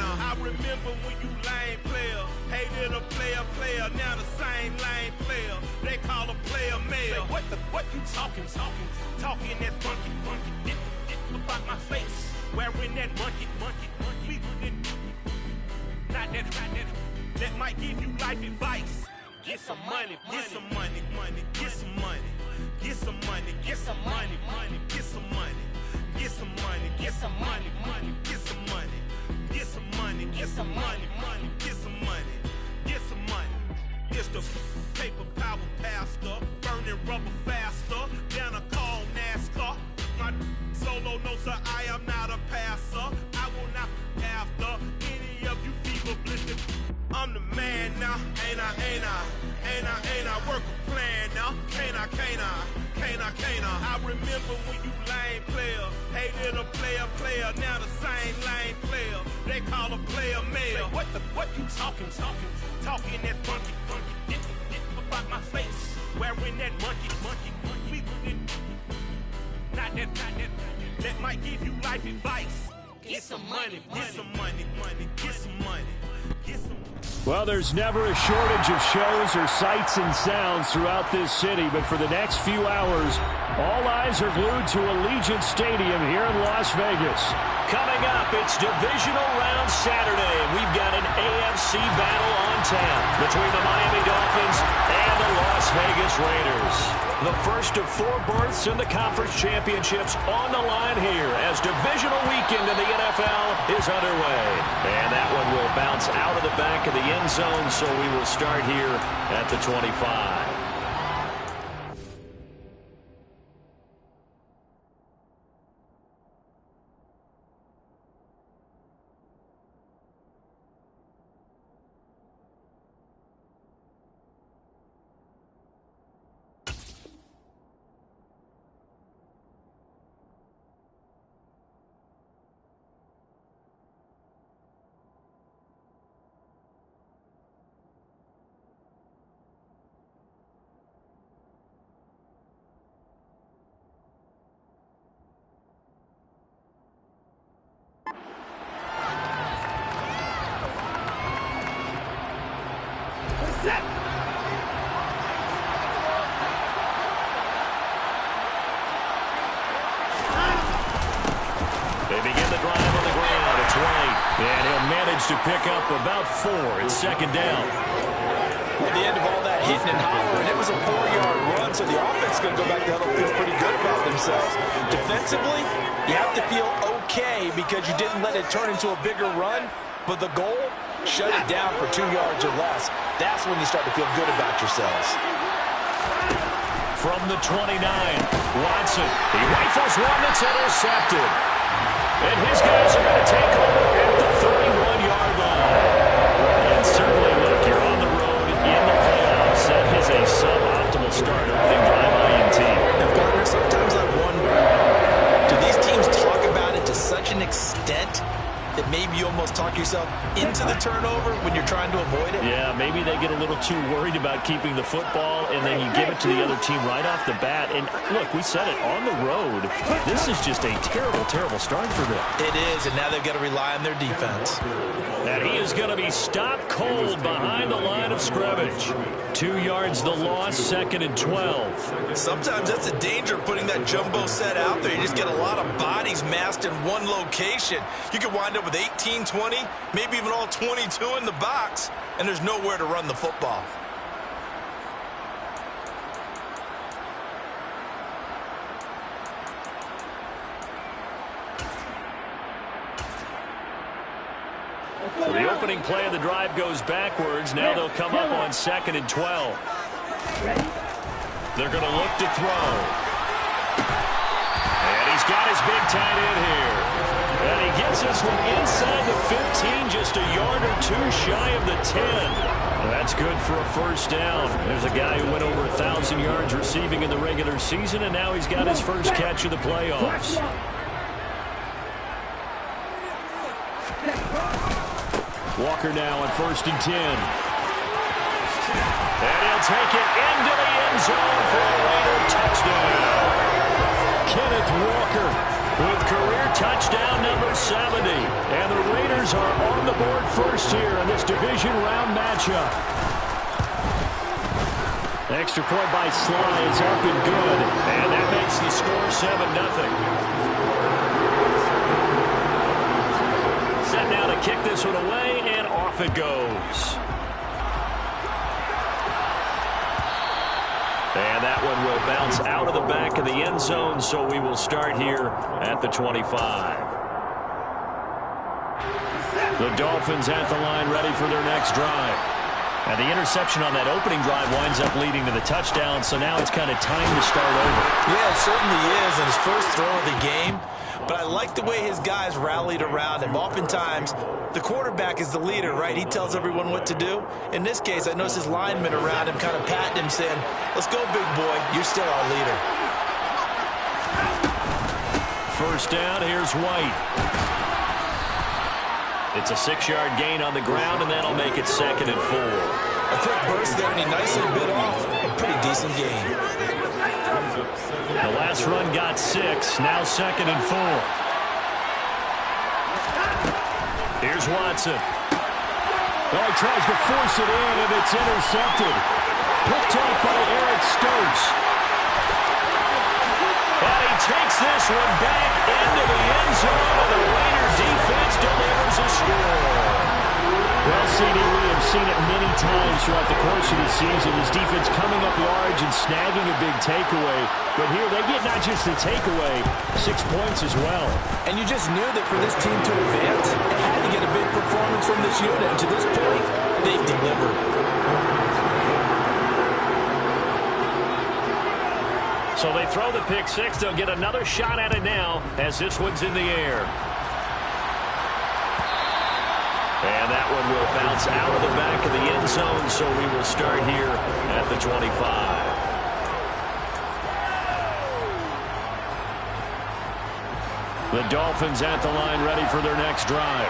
can't. I remember when you lame player, hated a player, now the same lame player. They call a player mayor. What you talking that funky, about my face, wearing that monkey. Not that, that might give you life advice. Get some money, get some money, get some money, get some money, get some money, get some money, get some money, get some money, get some money, get some money, get some money, get some money, get some money. It's the paper power pastor, burning rubber faster, down a call NASCAR. My solo knows that I am not a passer. I will not be after any of you fever blistered. I'm the man now, ain't I work a plan now, can't I? I remember when you lame player, hated a player, now the same lame player. They call a player mayor. What you talking that funky, about my face, wearing that monkey. Not that might give you life advice. Get some money, get some money, get some money, get some. Well, there's never a shortage of shows or sights and sounds throughout this city, but for the next few hours, all eyes are glued to Allegiant Stadium here in Las Vegas. Coming up, it's Divisional Round Saturday, and we've got an AFC battle on tap between the Miami Dolphins and the Las Vegas Raiders. The first of 4 berths in the conference championships on the line here as divisional weekend in the NFL is underway. And that one will bounce out of the back of the end zone, so we will start here at the 25. To pick up about 4 at second down. At the end of all that hitting and hollering, it was a 4-yard run, so the offense is going to go back to huddle, feel pretty good about themselves. Defensively, you have to feel okay because you didn't let it turn into a bigger run, but the goal, shut it down for 2 yards or less. That's when you start to feel good about yourselves. From the 29, Watson. He rifles one that's intercepted. And his guys are going to take over at the 31-yard line. And certainly, look, you're on the road in the playoffs. That is a suboptimal start opening drive INT. Now, Gardner, sometimes I wonder, do these teams talk about it to such an extent that maybe you almost talk yourself into the turnover when you're trying to avoid it? Yeah, maybe they get a little too worried about keeping the football, and then you give it to the other team right off the bat. And look, we said it, on the road, this is just a terrible, terrible start for them. It is, and now they've got to rely on their defense. And he is going to be stopped cold behind the line of scrimmage. 2 yards the loss, 2nd and 12. Sometimes that's the danger of putting that jumbo set out there. You just get a lot of bodies massed in one location. You could wind up with 18, 20, maybe even all 22 in the box, and there's nowhere to run the football. So the opening play of the drive goes backwards. Now they'll come up on 2nd and 12. They're going to look to throw. And he's got his big tight end here. And he gets us from inside the 15, just a yard or 2 shy of the 10. That's good for a first down. There's a guy who went over 1,000 yards receiving in the regular season, and now he's got his first catch of the playoffs. Walker now on 1st and 10. And he'll take it into the end zone for a Raider touchdown. Kenneth Walker with career touchdown number 70. And the Raiders are on the board first here in this division round matchup. Extra point by Sly is up and good. And that makes the score 7-0. Set now to kick this one away, and off it goes. And that one will bounce out of the back of the end zone, so we will start here at the 25. The Dolphins at the line, ready for their next drive. And the interception on that opening drive winds up leading to the touchdown, so now it's kind of time to start over. Yeah, it certainly is, and his first throw of the game. But I like the way his guys rallied around him. Oftentimes, the quarterback is the leader, right? He tells everyone what to do. In this case, I noticed his linemen around him kind of patting him, saying, let's go, big boy. You're still our leader. First down, here's White. It's a 6-yard gain on the ground, and that'll make it 2nd and 4. A quick burst there, and he nicely bit off a pretty decent gain. The last run got 6, now 2nd and 4. Here's Watson. Well, he tries to force it in, and it's intercepted. Picked off by Eric Stokes. And he takes this one back into the end zone, and the Raider defense delivers a score. Well, CD, we have seen it many times throughout the course of the season. His defense coming up large and snagging a big takeaway. But here they get not just the takeaway, 6 points as well. And you just knew that for this team to advance, it had to get a big performance from this unit. And to this point, they've delivered. So they throw the pick 6. They'll get another shot at it now as this one's in the air. And that one will bounce out of the back of the end zone, so we will start here at the 25. The Dolphins at the line, ready for their next drive.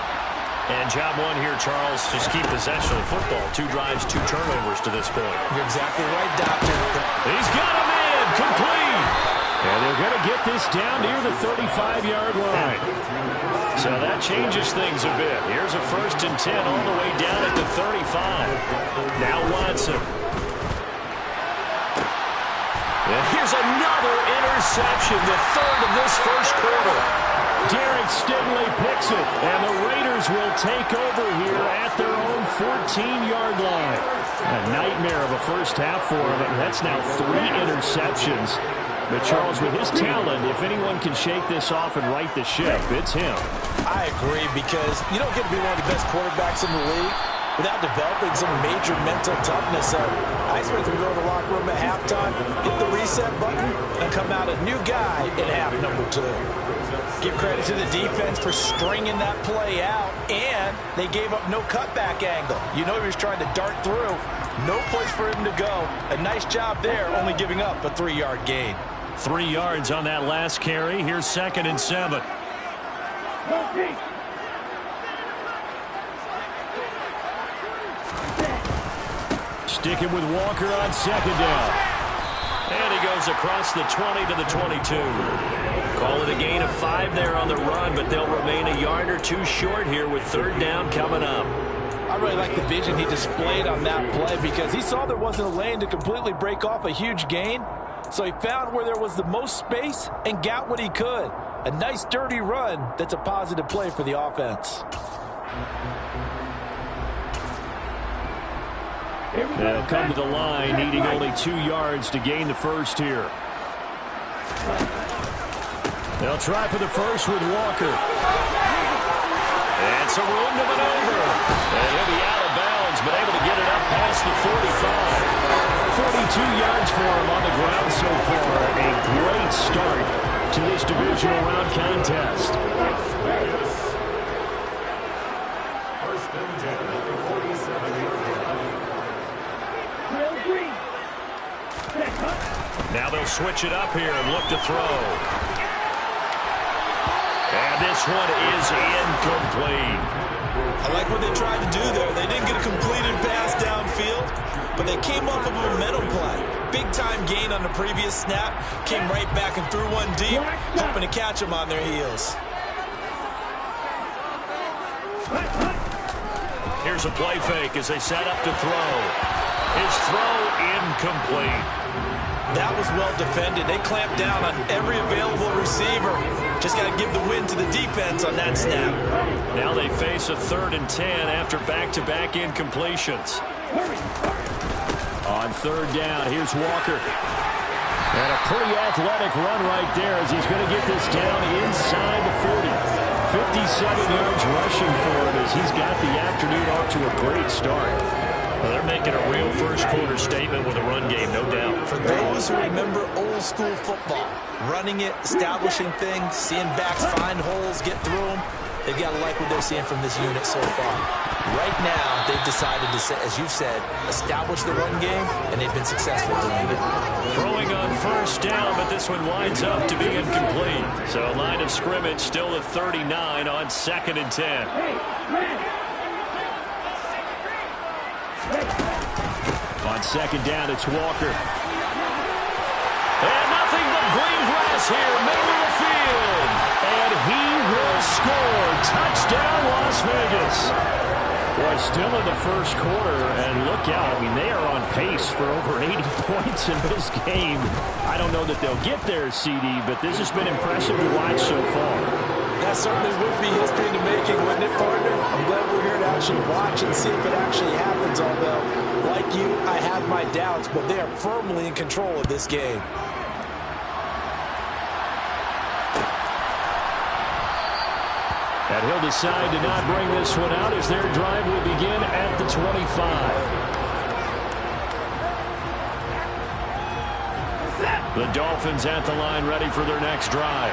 And job one here, Charles, just keep possession of football. 2 drives, 2 turnovers to this point. You're exactly right, Doctor. He's got him in, complete. And they're going to get this down near the 35-yard line. So that changes things a bit. Here's a 1st and 10 all the way down at the 35. Now Watson. And here's another interception, the 3rd of this first quarter. Derek Stingley picks it, and the Raiders will take over here at their own 14-yard line. A nightmare of a first half for him, and that's now 3 interceptions. But Charles, with his talent, if anyone can shake this off and right the ship, it's him. I agree, because you don't get to be one of the best quarterbacks in the league without developing some major mental toughness. So I expect him to go to the locker room at halftime, hit the reset button, and come out a new guy in half number 2. Give credit to the defense for stringing that play out, and they gave up no cutback angle. You know he was trying to dart through. No place for him to go. A nice job there, only giving up a 3-yard gain. 3 yards on that last carry. Here's 2nd and 7. Sticking with Walker on 2nd down. And he goes across the 20 to the 22. Call it a gain of 5 there on the run, but they'll remain a yard or 2 short here with 3rd down coming up. I really like the vision he displayed on that play, because he saw there wasn't a lane to completely break off a huge gain. So he found where there was the most space and got what he could. A nice dirty run that's a positive play for the offense. They'll come to the line, needing only 2 yards to gain the first here. They'll try for the first with Walker. And some room to maneuver. And he'll be out of bounds, but able to get it up past the 45. 42 yards for him on the ground so far. A great start to this divisional round contest. Now they'll switch it up here and look to throw. And this one is incomplete. I like what they tried to do there. They didn't get a completed pass downfield, but they came off of a momentum play. Big-time gain on the previous snap. Came right back and threw one deep, hoping to catch them on their heels. Here's a play fake as they set up to throw. His throw incomplete. That was well defended. They clamped down on every available receiver. Just got to give the win to the defense on that snap. Now they face a 3rd and 10 after back-to-back incompletions. On 3rd down, here's Walker. And a pretty athletic run right there as he's going to get this down inside the 40. 57 yards rushing for him as he's got the afternoon off to a great start. Well, they're making a real first-quarter statement with a run game, no doubt. For those who remember old-school football, running it, establishing things, seeing backs find holes, get through them, they've got to like what they're seeing from this unit so far. Right now, they've decided to, as you said, establish the run game, and they've been successful doing it. Throwing on 1st down, but this one winds up to be incomplete. So line of scrimmage still at 39 on 2nd and 10. On 2nd down, it's Walker. And nothing but green grass here, middle of the field. And he will score. Touchdown, Las Vegas. Boy, still in the first quarter, and look out. I mean, they are on pace for over 80 points in this game. I don't know that they'll get there, CD, but this has been impressive to watch so far. That certainly would be history in the making, wouldn't it, partner? I'm glad we're here to actually watch and see if it actually happens, although, like you, I have my doubts, but they are firmly in control of this game. And he'll decide to not bring this one out as their drive will begin at the 25. The Dolphins at the line ready for their next drive.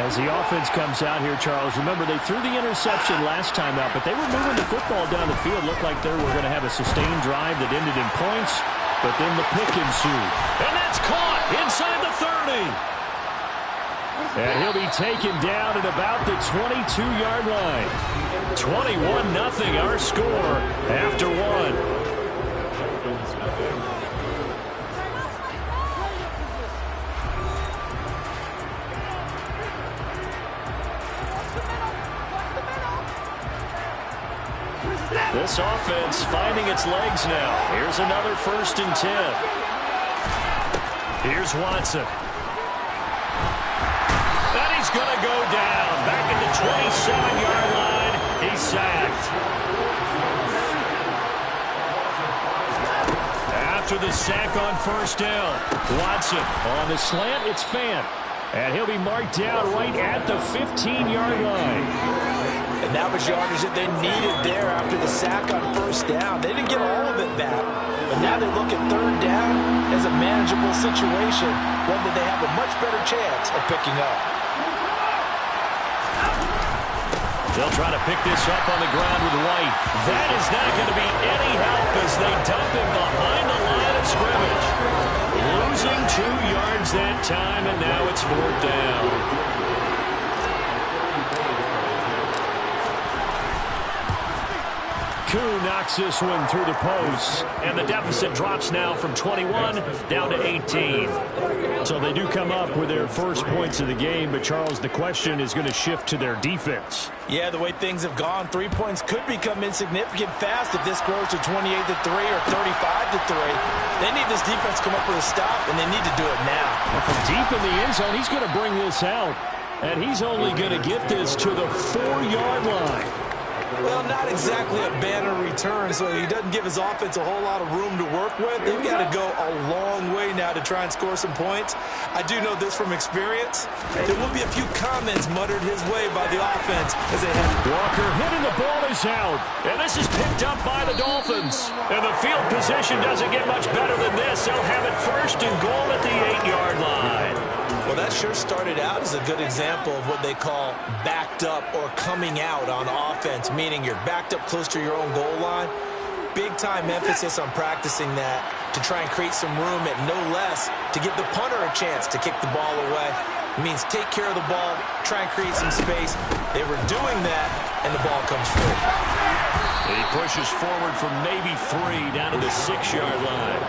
As the offense comes out here, Charles, remember they threw the interception last time out, but they were moving the football down the field. Looked like they were going to have a sustained drive that ended in points, but then the pick ensued. And that's caught inside the 30. And he'll be taken down at about the 22-yard line. 21-0 our score after one. This offense finding its legs now. Here's another 1st and 10. Here's Watson. He's going to go down. Back at the 27-yard line. He's sacked. After the sack on 1st down, Watson on the slant. It's Fant. And he'll be marked down right at the 15-yard line. And that was yardage that they needed there after the sack on 1st down. They didn't get all of it back. But now they look at 3rd down as a manageable situation, one that they have a much better chance of picking up. They'll try to pick this up on the ground with White. That is not going to be any help as they dump him behind the line of scrimmage. Losing 2 yards that time, and now it's 4th down. Koo knocks this one through the post, and the deficit drops now from 21 down to 18. So they do come up with their first points of the game, but Charles, the question is going to shift to their defense. Yeah, the way things have gone, 3 points could become insignificant fast if this grows to 28-3 or 35-3. They need this defense to come up with a stop, and they need to do it now. And from deep in the end zone, he's going to bring this out, and he's only going to get this to the 4-yard line. Well, not exactly a banner return, so he doesn't give his offense a whole lot of room to work with. They've got to go a long way now to try and score some points. I do know this from experience. There will be a few comments muttered his way by the offense as they head. Walker hitting the ball is out, and this is picked up by the Dolphins. And the field position doesn't get much better than this. They'll have it 1st and goal at the 8-yard line. Well, that sure started out as a good example of what they call backed up or coming out on offense, meaning you're backed up close to your own goal line. Big-time emphasis on practicing that to try and create some room at no less to give the punter a chance to kick the ball away. It means take care of the ball, try and create some space. They were doing that, and the ball comes through. And he pushes forward from maybe 3 down to the 6-yard line.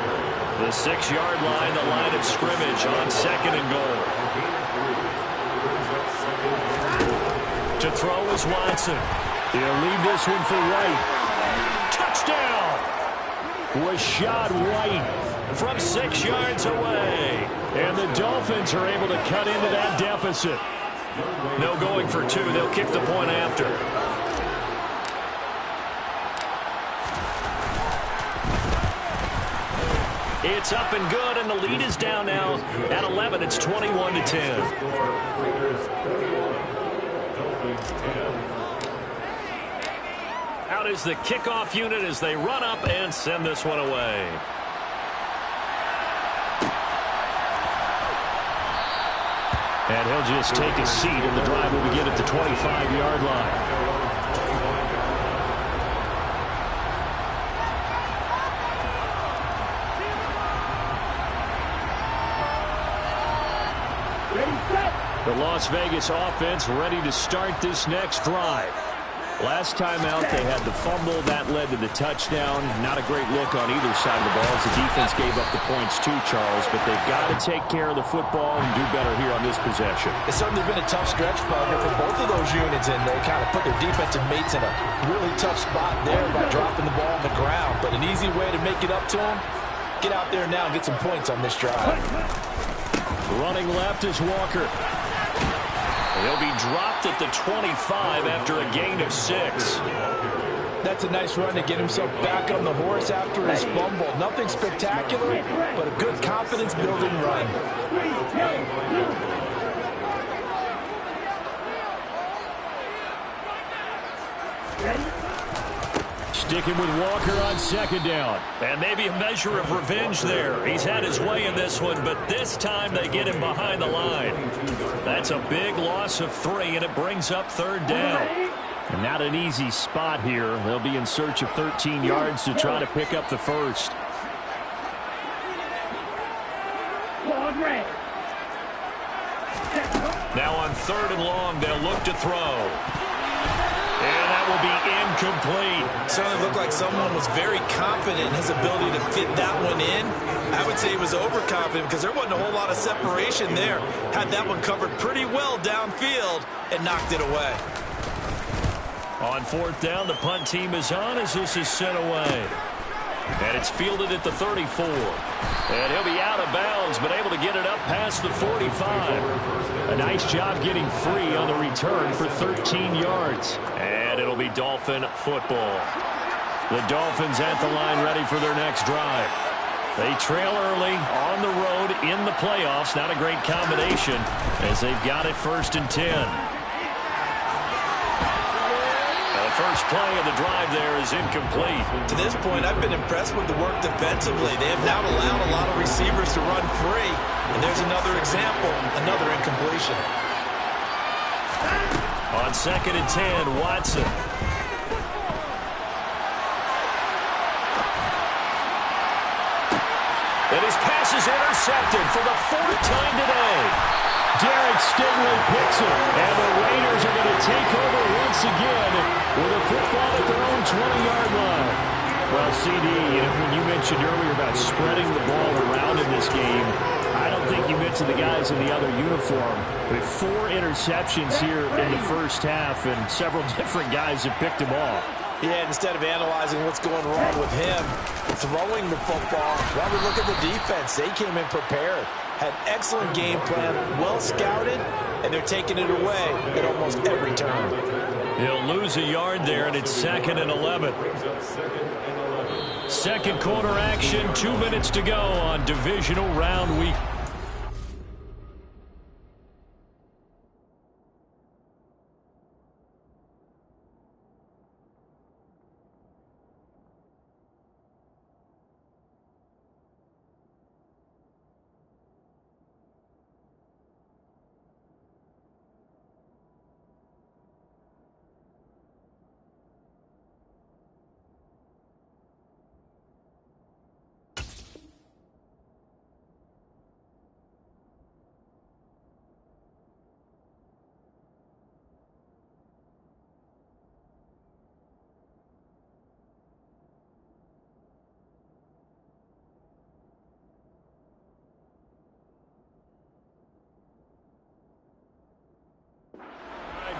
The 6-yard line, the line of scrimmage on 2nd and goal. To throw is Watson. He'll leave this one for White. Touchdown! Rachaad White from 6 yards away. And the Dolphins are able to cut into that deficit. No going for 2. They'll kick the point after. It's up and good, and the lead is down now at 11. It's 21-10. Out is the kickoff unit as they run up and send this one away. And he'll just take a seat, and the drive will begin at the 25-yard line. The Las Vegas offense ready to start this next drive. Last time out, they had the fumble. That led to the touchdown. Not a great look on either side of the ball as the defense gave up the points too, Charles. But they've got to take care of the football and do better here on this possession. It's certainly been a tough stretch, partner, for both of those units, and they kind of put their defensive mates in a really tough spot there by dropping the ball on the ground. But an easy way to make it up to them, get out there now and get some points on this drive. Running left is Walker. He'll be dropped at the 25 after a gain of 6. That's a nice run to get himself back on the horse after his fumble. Nothing spectacular, but a good confidence-building run. Sticking with Walker on 2nd down. And maybe a measure of revenge there. He's had his way in this one, but this time they get him behind the line. That's a big loss of 3, and it brings up 3rd down. And not an easy spot here. They'll be in search of 13 yards to try to pick up the first. Now on 3rd and long, they'll look to throw. And that will be incomplete. Certainly looked like someone was very confident in his ability to fit that one in. I would say he was overconfident because there wasn't a whole lot of separation there. Had that one covered pretty well downfield and knocked it away. On 4th down, the punt team is on as this is sent away. And it's fielded at the 34. And he'll be out of bounds, but able to get it up past the 45. A nice job getting free on the return for 13 yards. And it'll be Dolphin football. The Dolphins at the line ready for their next drive. They trail early on the road in the playoffs. Not a great combination as they've got it 1st and 10. First play of the drive there is incomplete. To this point, I've been impressed with the work defensively. They have now allowed a lot of receivers to run free. And there's another example, another incompletion. On 2nd and 10, Watson. And his pass is intercepted for the 4th time today. Derek Stingley picks it, and the Raiders are going to take over once again with a football at their own 20-yard line. Well, CD, when you mentioned earlier about spreading the ball around in this game, I don't think you mentioned the guys in the other uniform. With 4 interceptions here in the first half, and several different guys have picked them off. Yeah, instead of analyzing what's going wrong with him, throwing the football, while we look at the defense, they came in prepared. Had excellent game plan, well scouted, and they're taking it away at almost every turn. He'll lose a yard there, and it's 2nd and 11. Second quarter action, 2 minutes to go on divisional round week.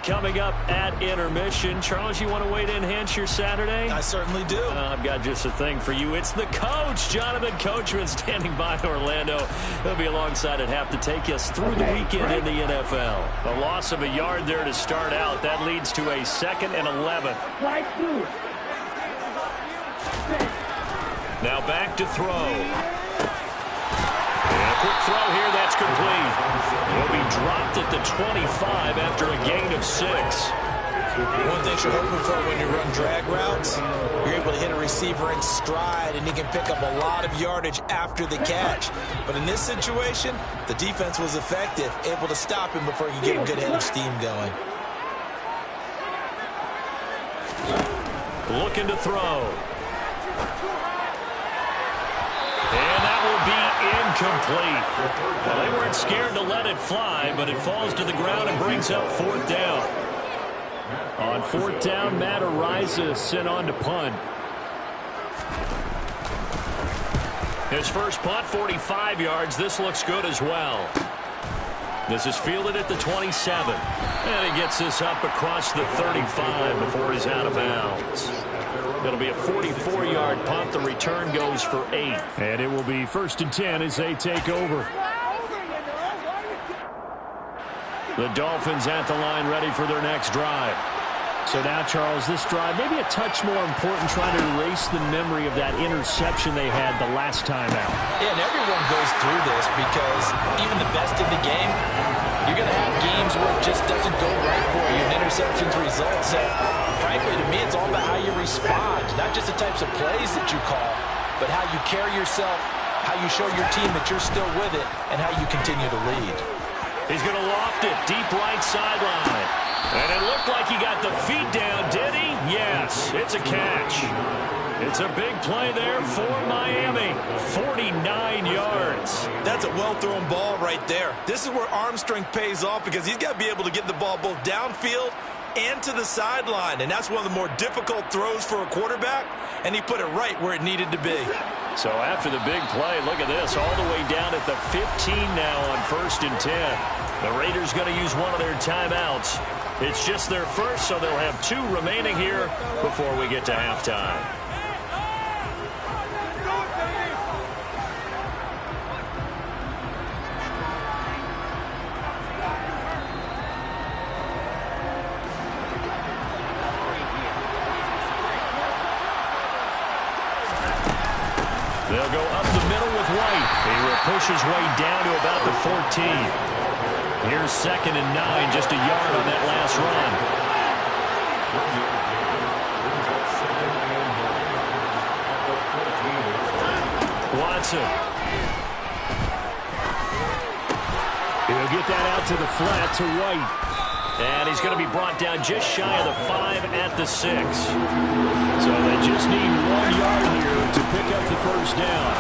coming up at intermission. Charles, you want to wait to enhance your Saturday? I certainly do. I've got just a thing for you. It's the coach, Jonathan Coachman, standing by Orlando. He'll be alongside at half to take us through the weekend in the NFL. A loss of a yard there to start out. That leads to a 2nd and 11. Now back to throw. And a quick throw here, that's complete. He'll be dropped at the 25 after a gain of 6. One thing you're hoping for when you run drag routes, you're able to hit a receiver in stride, and he can pick up a lot of yardage after the catch. But in this situation, the defense was effective, able to stop him before he could get a good head of steam going. Looking to throw. And that will be incomplete. Well, they weren't scared to let it fly, but it falls to the ground and brings up 4th down. On 4th down, Matt Araiza is sent on to punt. His first punt, 45 yards. This looks good as well. This is fielded at the 27. And he gets this up across the 35 before he's out of bounds. It'll be a 44-yard punt. The return goes for 8. And it will be 1st and 10 as they take over. The Dolphins at the line ready for their next drive. So now, Charles, this drive maybe a touch more important, trying to erase the memory of that interception they had the last time out. Yeah, and everyone goes through this because even the best in the game, you're going to have games where it just doesn't go right for you, and interceptions result. So, frankly, to me, it's all about how you respond, not just the types of plays that you call, but how you carry yourself, how you show your team that you're still with it, and how you continue to lead. He's going to loft it deep right sideline. And it looked like he got the feet down, did he? Yes, it's a catch. It's a big play there for Miami. 49 yards. That's a well-thrown ball right there. This is where arm strength pays off because he's got to be able to get the ball both downfield and to the sideline. And that's one of the more difficult throws for a quarterback, and he put it right where it needed to be. So after the big play, look at this, all the way down at the 15 now on 1st and 10. The Raiders going to use one of their timeouts. It's just their first, so they'll have 2 remaining here before we get to halftime. They'll go up the middle with White. He will push his way down to about the 14. Here's 2nd and 9, just a yard on that last run. Watson. He'll get that out to the flat to White. And he's going to be brought down just shy of the 5 at the 6. So they just need 1 yard here to pick up the 1st down.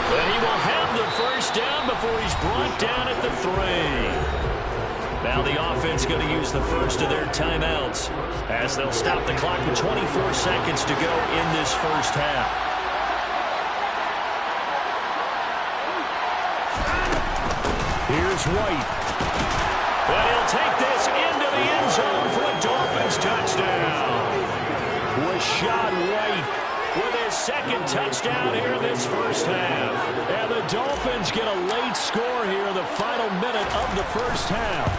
And he will have the 1st down before he's brought down at the 3. Now the offense going to use the first of their timeouts as they'll stop the clock with 24 seconds to go in this first half. Here's White. And he'll take this into the end zone for a Dolphins touchdown. Rashad White with his 2nd touchdown here in this first half. And the Dolphins get a late score here in the final minute of the first half.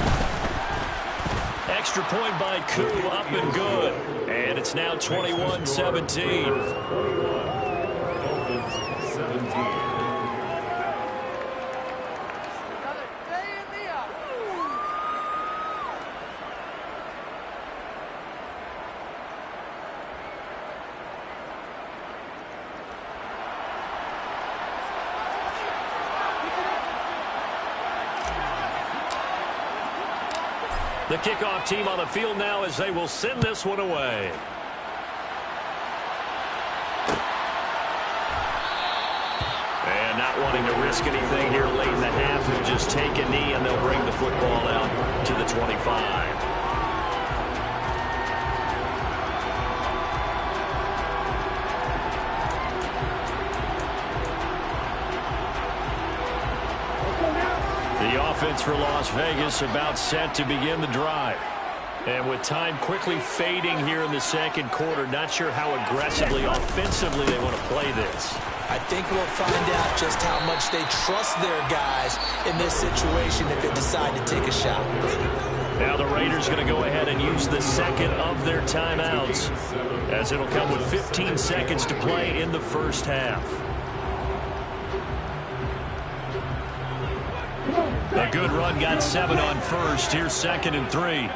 Extra point by Koo, up and good. And it's now 21-17. The kickoff team on the field now as they will send this one away. And not wanting to risk anything here late in the half, he'll just take a knee and they'll bring the football out to the 25. The offense for Las Vegas about set to begin the drive. And with time quickly fading here in the second quarter, not sure how aggressively, offensively they want to play this. I think we'll find out just how much they trust their guys in this situation if they decide to take a shot. Now the Raiders going to go ahead and use the second of their timeouts, as it'll come with 15 seconds to play in the first half. A good run got 7 on first. Here's 2nd and 3.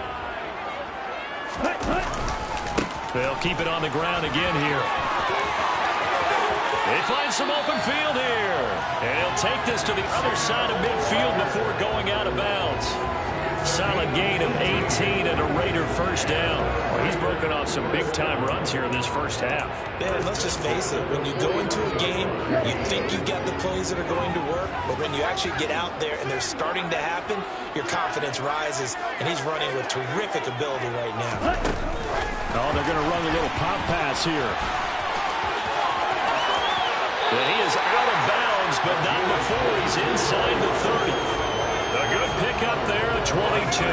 They'll keep it on the ground again here. They find some open field here. And he'll take this to the other side of midfield before going out of bounds. Solid gain of 18 and a Raider first down. Well, he's broken off some big-time runs here in this first half. Yeah, and let's just face it. When you go into a game, you think you've got the plays that are going to work, but when you actually get out there and they're starting to happen, your confidence rises, and he's running with terrific ability right now. Oh, they're going to run a little pop pass here. And he is out of bounds, but not before he's inside the 30. A good pickup there, a 22.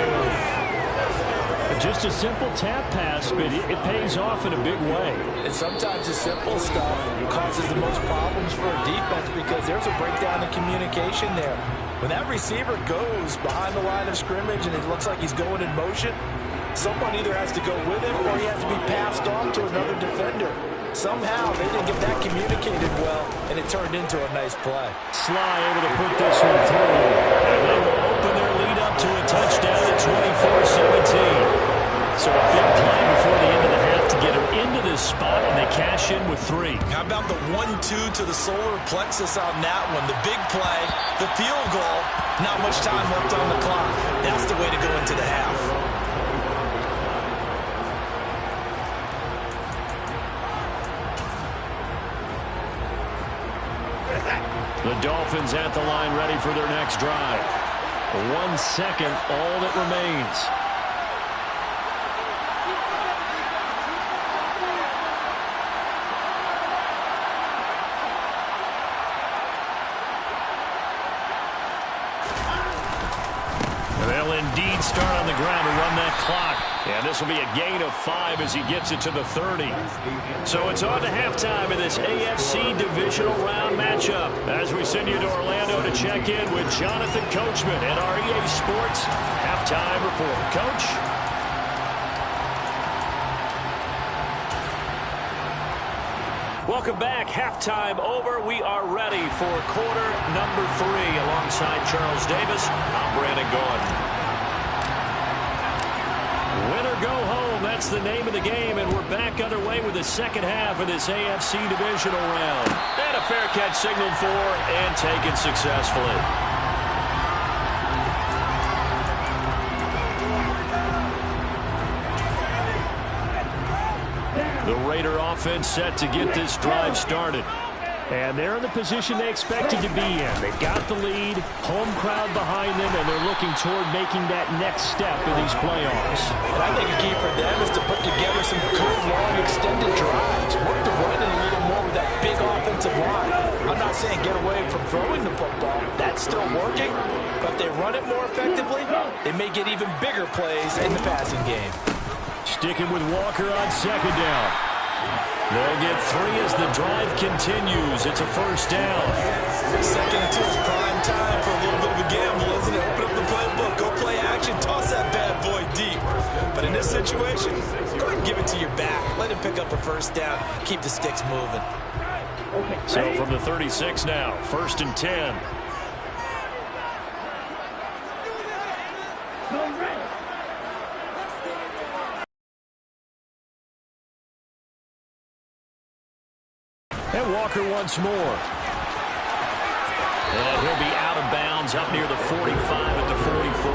Just a simple tap pass, but it pays off in a big way. And sometimes the simple stuff causes the most problems for a defense because there's a breakdown in communication there. When that receiver goes behind the line of scrimmage and it looks like he's going in motion, someone either has to go with him or he has to be passed off to another defender. Somehow they didn't get that communicated well, and it turned into a nice play. Sly able to put this one through. And they will open their lead up to a touchdown at 24-17. So a big play before the end of the half to get them into this spot, and they cash in with 3. How about the 1-2 to the solar plexus on that one? The big play, the field goal, not much time left on the clock. That's the way to go into the half. The Dolphins at the line ready for their next drive. 1 second, all that remains. They'll indeed start on the ground to run that clock. And this will be a gain of 5 as he gets it to the 30. So it's on to halftime in this AFC divisional round matchup as we send you to Orlando to check in with Jonathan Coachman at our EA Sports Halftime Report. Coach? Welcome back. Halftime over. We are ready for quarter number 3 alongside Charles Davis. I'm Brandon Gaudin. Win or go home, that's the name of the game, and we're back underway with the second half of this AFC divisional round. And a fair catch signaled for and taken successfully. The Raider offense set to get this drive started. And they're in the position they expected to be in. They've got the lead, home crowd behind them, and they're looking toward making that next step in these playoffs. And I think a key for them is to put together some good, long, extended drives. Work the running a little more with that big offensive line. I'm not saying get away from throwing the football. That's still working. But if they run it more effectively, they may get even bigger plays in the passing game. Sticking with Walker on second down. They'll get 3 as the drive continues. It's a first down. 2nd and 2 is prime time for a little bit of a gamble, isn't it? Open up the playbook, go play action, toss that bad boy deep. But in this situation, go ahead and give it to your back. Let him pick up a first down. Keep the sticks moving. So from the 36 now, 1st and 10. And Walker once more. And he'll be out of bounds up near the 45 at the 44.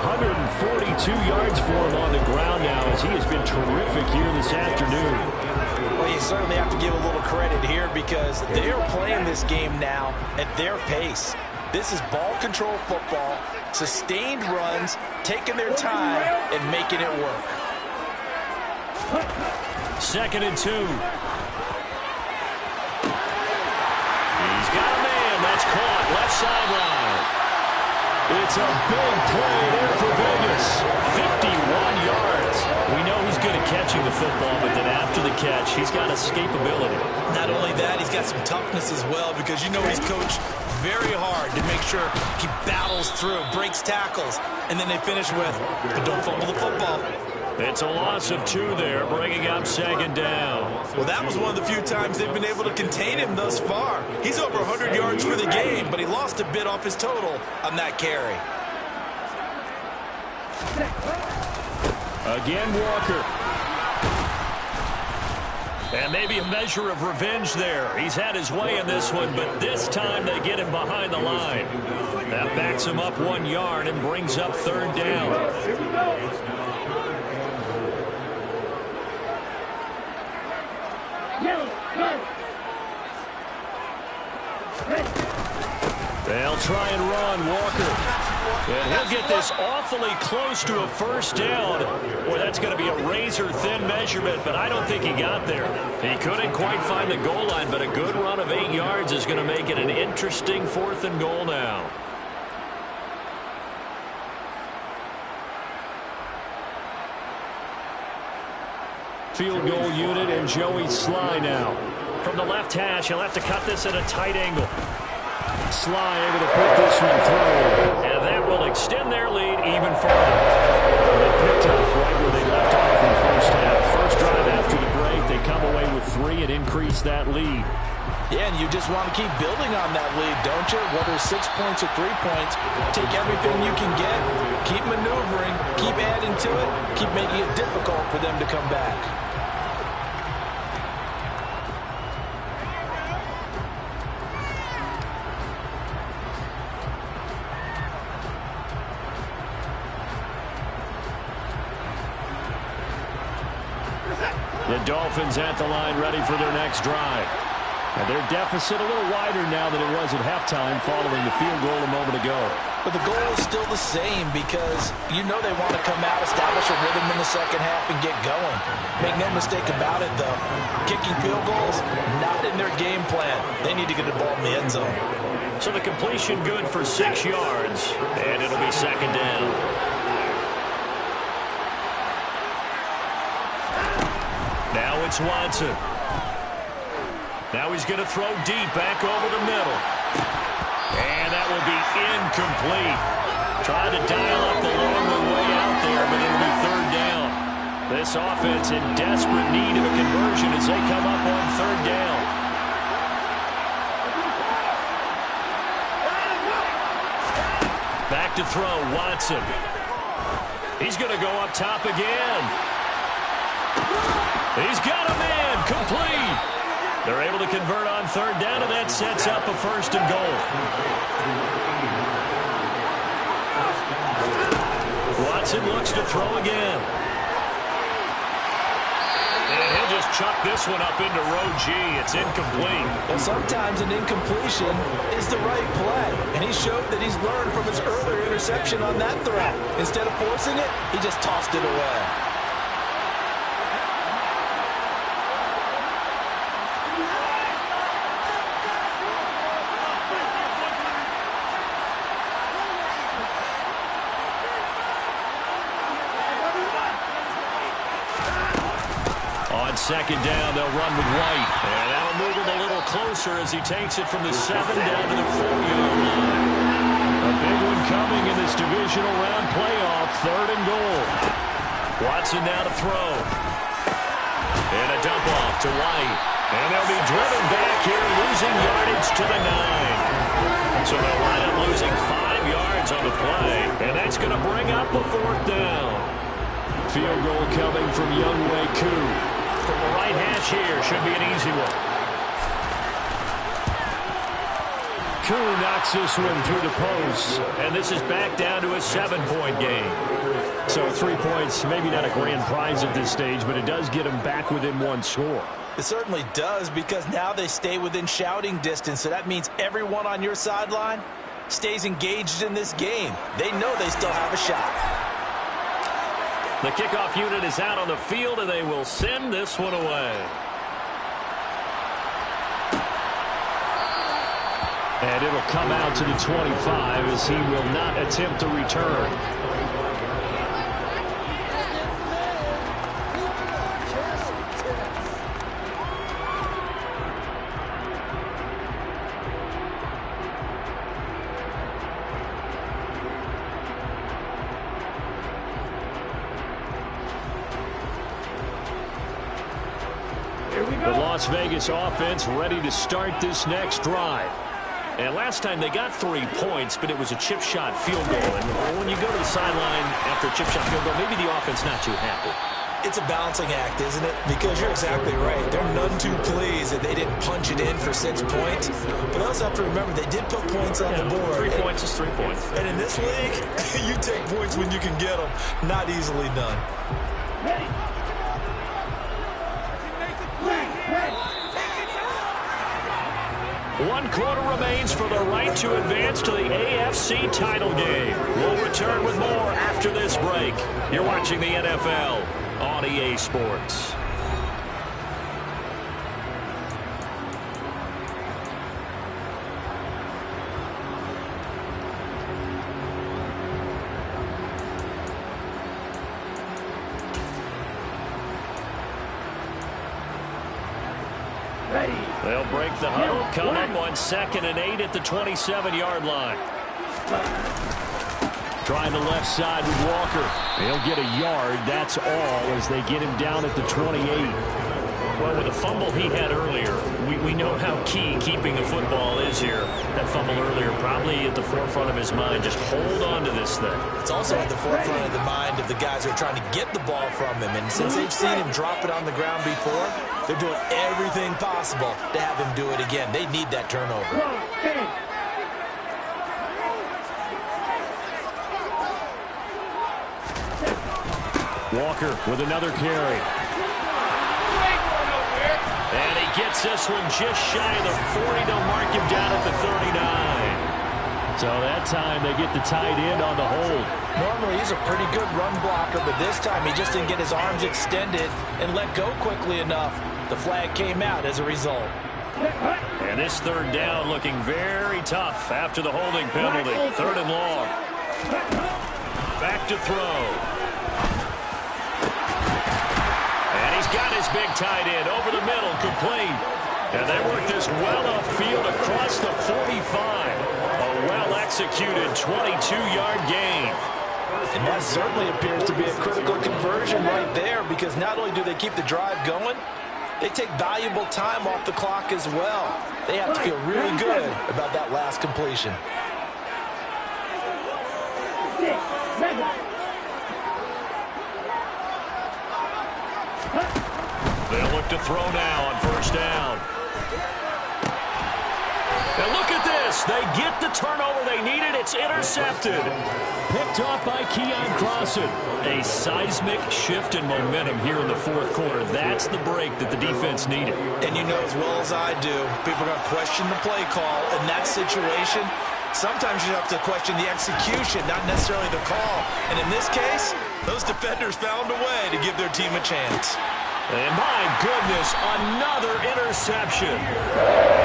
142 yards for him on the ground now as he has been terrific here this afternoon. Well, you certainly have to give a little credit here because they are playing this game now at their pace. This is ball control football, sustained runs, taking their time and making it work. 2nd and 2. He's got a man. That's caught. Left sideline. It's a big play there for Vegas. 51 football, but then after the catch, he's got escapability. Not only that, he's got some toughness as well, because you know he's coached very hard to make sure he battles through, breaks tackles, and then they finish with, but don't fumble the football. It's a loss of 2 there, bringing up 2nd down. Well, that was one of the few times they've been able to contain him thus far. He's over 100 yards for the game, but he lost a bit off his total on that carry. Again, Walker. And maybe a measure of revenge there. He's had his way in this one, but this time they get him behind the line. That backs him up 1 yard and brings up 3rd down. They'll try and run, Walker. And he'll get this awfully close to a 1st down. Boy, that's going to be a razor-thin measurement, but I don't think he got there. He couldn't quite find the goal line, but a good run of 8 yards is going to make it an interesting 4th and goal now. Field goal unit and Joey Sly now. From the left hash, he'll have to cut this at a tight angle. Sly able to put this one through. And that will extend their lead even further. They picked up right where they left off in the first half. First drive after the break, they come away with 3 and increase that lead. Yeah, and you just want to keep building on that lead, don't you? Whether it's 6 points or 3 points, take everything you can get, keep maneuvering, keep adding to it, keep making it difficult for them to come back. The Dolphins at the line, ready for their next drive. And their deficit a little wider now than it was at halftime following the field goal a moment ago. But the goal is still the same, because you know they want to come out, establish a rhythm in the second half, and get going. Make no mistake about it, though. Kicking field goals, not in their game plan. They need to get the ball in the end zone. So the completion good for 6 yards, and it'll be 2nd down. Now it's Watson. Now he's going to throw deep back over the middle. And that will be incomplete. Trying to dial up the long way out there, but it'll be 3rd down. This offense in desperate need of a conversion as they come up on 3rd down. Back to throw, Watson. He's going to go up top again. He's got a man, complete. They're able to convert on 3rd down, and that sets up a 1st and goal. Watson looks to throw again. And he'll just chuck this one up into row G. It's incomplete. Well, sometimes an incompletion is the right play, and he showed that he's learned from his earlier interception on that throw. Instead of forcing it, he just tossed it away. On 2nd down, they'll run with White. And that'll move him a little closer as he takes it from the 7 down to the 4-yard line. A big one coming in this divisional round playoff, 3rd and goal. Watson now to throw. And a dump off to White. And they'll be driven back here, losing yardage to the 9. So they'll wind up losing 5 yards on the play. And that's going to bring up a 4th down. Field goal coming from Younghoe Koo. From the right hash here, should be an easy one. Koo knocks this one through the post, and this is back down to a 7-point game. So 3 points, maybe not a grand prize at this stage, but it does get them back within 1 score. It certainly does, because now they stay within shouting distance, so that means everyone on your sideline stays engaged in this game. They know they still have a shot. The kickoff unit is out on the field, and they will send this one away. And it'll come out to the 25 as he will not attempt to return. Las Vegas offense ready to start this next drive. And last time they got 3 points, but it was a chip shot field goal. And when you go to the sideline after a chip shot field goal, maybe the offense not too happy. It's a balancing act, isn't it? Because you're exactly right. They're none too pleased that they didn't punch it in for 6 points. But I also have to remember they did put points on the board. 3 points is 3 points. And in this league, you take points when you can get them. Not easily done. One quarter remains for the right to advance to the AFC title game. We'll return with more after this break. You're watching the NFL on EA Sports. They'll break the huddle, come up on 2nd and 8 at the 27-yard line. Trying the left side with Walker. He'll get a yard, that's all, as they get him down at the 28. Well, with the fumble he had earlier, we know how key keeping the football is here. That fumble earlier probably at the forefront of his mind. Just hold on to this thing. It's also at the forefront of the mind of the guys who are trying to get the ball from him. And since they've seen him drop it on the ground before, they're doing everything possible to have him do it again. They need that turnover. Walker with another carry. And he gets this one just shy of the 40. They'll mark him down at the 39. So that time they get the tight end on the hold. Normally he's a pretty good run blocker, but this time he just didn't get his arms extended and let go quickly enough. The flag came out as a result. And this 3rd down looking very tough after the holding penalty. 3rd and long. Back to throw. And he's got his big tight end over the middle, complete. And they work this well upfield across the 45. A well-executed 22-yard gain. And that certainly appears to be a critical conversion right there, because not only do they keep the drive going, they take valuable time off the clock as well. They have to feel really good about that last completion. They'll look to throw now on 1st down. And look at this. They get the turnover they needed. It's intercepted. Picked off by Keion Crossen. A seismic shift in momentum here in the 4th quarter. That's the break that the defense needed. And you know as well as I do, people are going to question the play call in that situation. Sometimes you have to question the execution, not necessarily the call. And in this case, those defenders found a way to give their team a chance. And my goodness, another interception.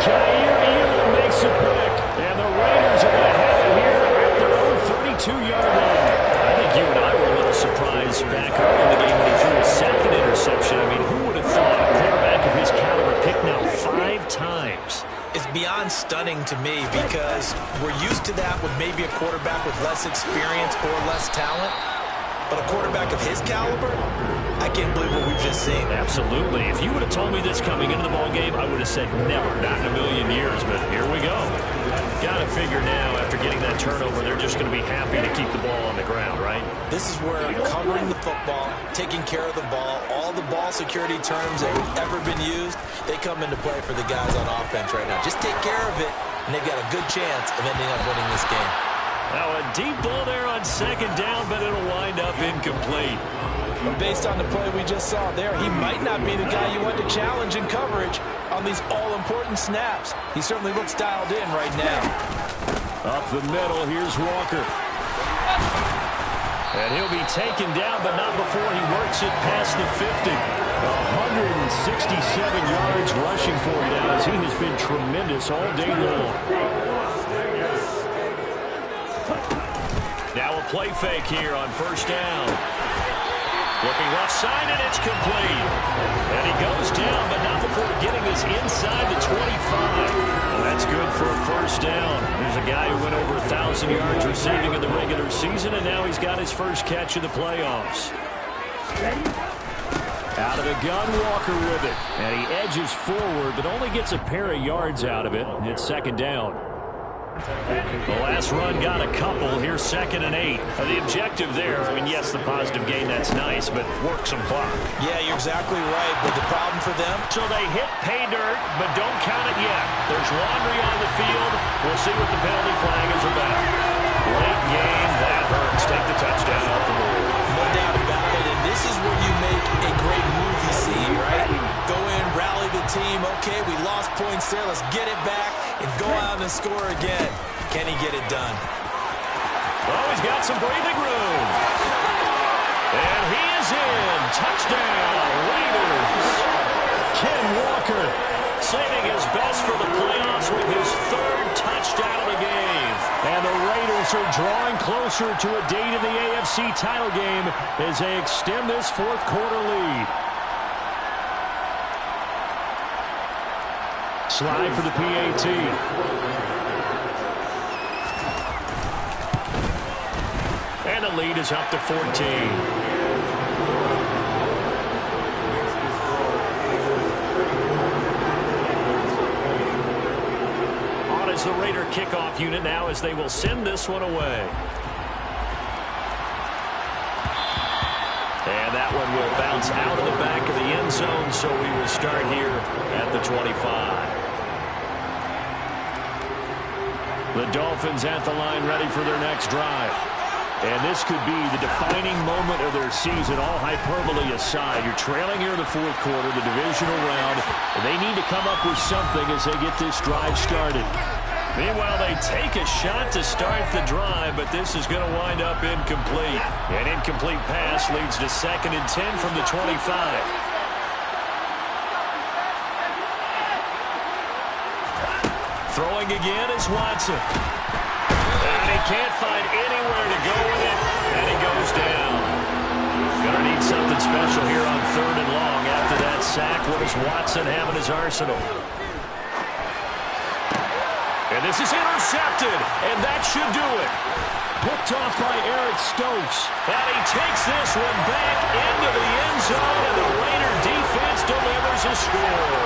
Jair Elam makes a pick, and the Raiders are going to have it here at their own 32-yard line. I think you and I were a little surprised back early in the game when he threw a 2nd interception. I mean, who would have thought a quarterback of his caliber picked now 5 times? It's beyond stunning to me, because we're used to that with maybe a quarterback with less experience or less talent. But a quarterback of his caliber, I can't believe what we've just seen. Absolutely. If you would have told me this coming into the ballgame, I would have said never, not in a million years. But here we go. Got to figure now, after getting that turnover, they're just going to be happy to keep the ball on the ground, right? This is where covering the football, taking care of the ball, all the ball security terms that have ever been used, they come into play for the guys on offense right now. Just take care of it, and they've got a good chance of ending up winning this game. Now a deep ball there on 2nd down, but it'll wind up incomplete. But based on the play we just saw there, he might not be the guy you want to challenge in coverage on these all-important snaps. He certainly looks dialed in right now. Up the middle, here's Walker. And he'll be taken down, but not before he works it past the 50. 167 yards rushing for him now, as he has been tremendous all day long. Now a play fake here on 1st down. Looking left side, and it's complete. And he goes down, but not before getting this inside the 25. Well, that's good for a 1st down. There's a guy who went over 1,000 yards receiving in the regular season, and now he's got his first catch in the playoffs. Out of the gun, Walker with it. And he edges forward, but only gets a pair of yards out of it. It's second down. The last run got a couple. Here's 2nd and 8. The objective there, I mean, yes, the positive gain, that's nice, but work some clock. Yeah, you're exactly right, but the problem for them... So they hit pay dirt, but don't count it yet. There's laundry on the field. We'll see what the penalty flag is about. Late game, that hurts. Take the touchdown off the board. No doubt about it, and this is where you make a great move, you see, right? Go in, rally the team. Okay, we lost points there. Let's get it back and go out and score again. Can he get it done? Oh, he's got some breathing room. And he is in. Touchdown, Raiders. Ken Walker saving his best for the playoffs with his 3rd touchdown of the game. And the Raiders are drawing closer to a date in the AFC title game as they extend this 4th quarter lead. Slide for the PAT. And the lead is up to 14. On is the Raider kickoff unit now as they will send this one away. And that one will bounce out of the back of the end zone, so we will start here at the 25. The Dolphins at the line ready for their next drive. And this could be the defining moment of their season, all hyperbole aside. You're trailing here in the 4th quarter, the divisional round. And they need to come up with something as they get this drive started. Meanwhile, they take a shot to start the drive, but this is going to wind up incomplete. An incomplete pass leads to 2nd and 10 from the 25. Throwing again is Watson. And he can't find anywhere to go with it, and he goes down. Gonna need something special here on 3rd and long after that sack. What does Watson have in his arsenal? And this is intercepted, and that should do it. Picked off by Eric Stokes. And he takes this one back into the end zone, and the Raider defense delivers a score.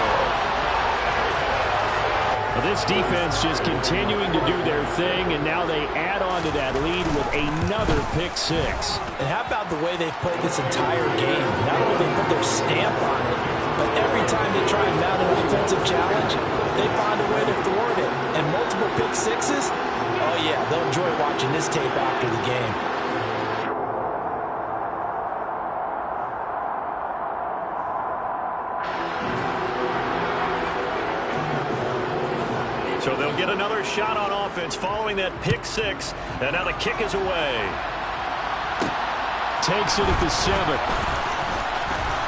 This defense just continuing to do their thing, and now they add on to that lead with another pick 6. And how about the way they've played this entire game? Not only they put their stamp on it, but every time they try and mount an offensive challenge, they find a way to thwart it. And multiple pick 6s, oh yeah, they'll enjoy watching this tape after the game. So they'll get another shot on offense following that pick 6. And now the kick is away. Takes it at the 7.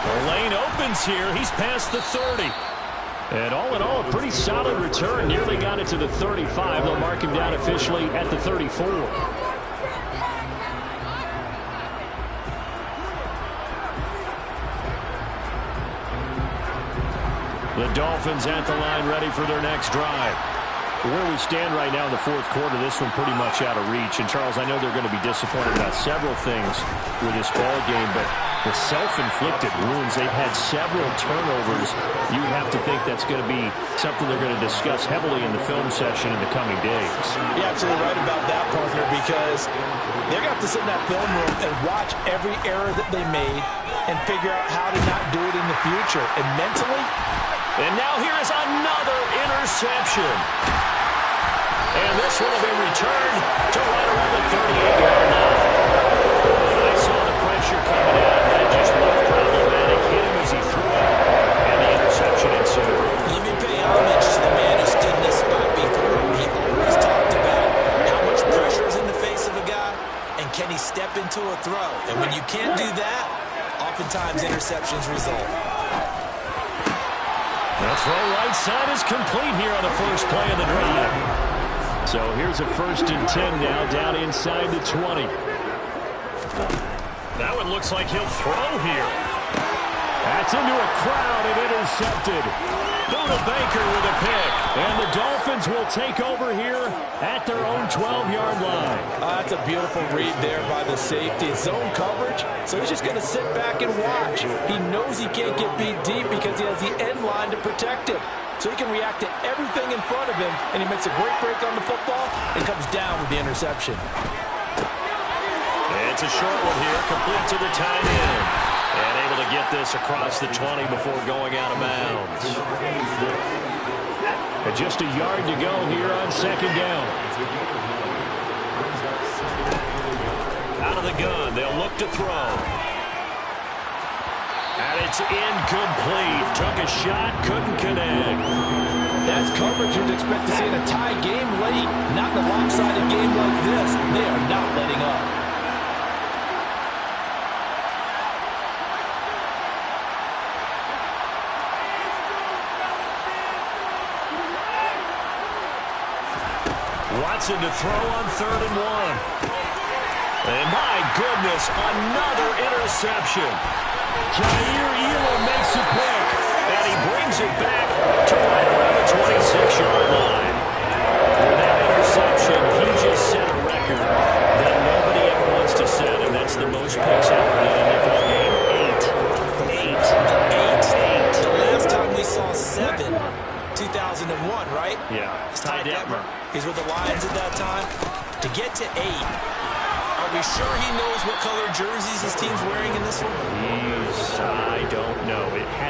The lane opens here. He's past the 30. And all in all, a pretty solid return. Nearly got it to the 35. They'll mark him down officially at the 34. The Dolphins at the line ready for their next drive. Where we stand right now in the 4th quarter, this one pretty much out of reach. And, Charles, I know they're going to be disappointed about several things with this ball game, but the self-inflicted wounds, they've had several turnovers. You would have to think that's going to be something they're going to discuss heavily in the film session in the coming days. You're absolutely right about that, partner, because they're going to have to sit in that film room and watch every error that they made and figure out how to not do it in the future. And mentally... And now here is another interception. And this one will be returned to right around the 38-yard line. I saw the pressure coming out. That just looked problematic. Hit him as he threw it. And the interception ensued. Let me pay homage to the man who stood in this spot before. He always talked about how much pressure is in the face of a guy and can he step into a throw. And when you can't do that, oftentimes interceptions result. The throw right side is complete here on the first play of the drive. So here's a 1st and 10 now down inside the 20. That one looks like he'll throw here. That's into a crowd and intercepted. Buda Baker with a pick. And the Dolphins will take over here at their own 12-yard line. That's a beautiful read there by the safety. It's zone coverage, so he's just going to sit back and watch. He knows he can't get beat deep because he has the end line to protect him. So he can react to everything in front of him, and he makes a great break on the football and comes down with the interception. It's a short one here, complete to the tight end. And able to get this across the 20 before going out of bounds. And just a yard to go here on second down. Out of the gun, they'll look to throw. And it's incomplete. Took a shot, couldn't connect. That's coverage you'd expect to see in a tie game late. Not in a lopsided game like this. They are not letting up. Watson to throw on 3rd and 1. And my goodness, another interception. Jair Elam makes a pick. And he brings it back to right around the 26-yard line. With that interception, he just set a record that nobody ever wants to set, and that's the most picks ever in an NFL game. 8. The last time we saw 7, 2001, right? Yeah. Ty Detmer. He's with the Lions at that time. To get to 8, are we sure he knows what color jerseys his team's wearing in this one? I don't know. It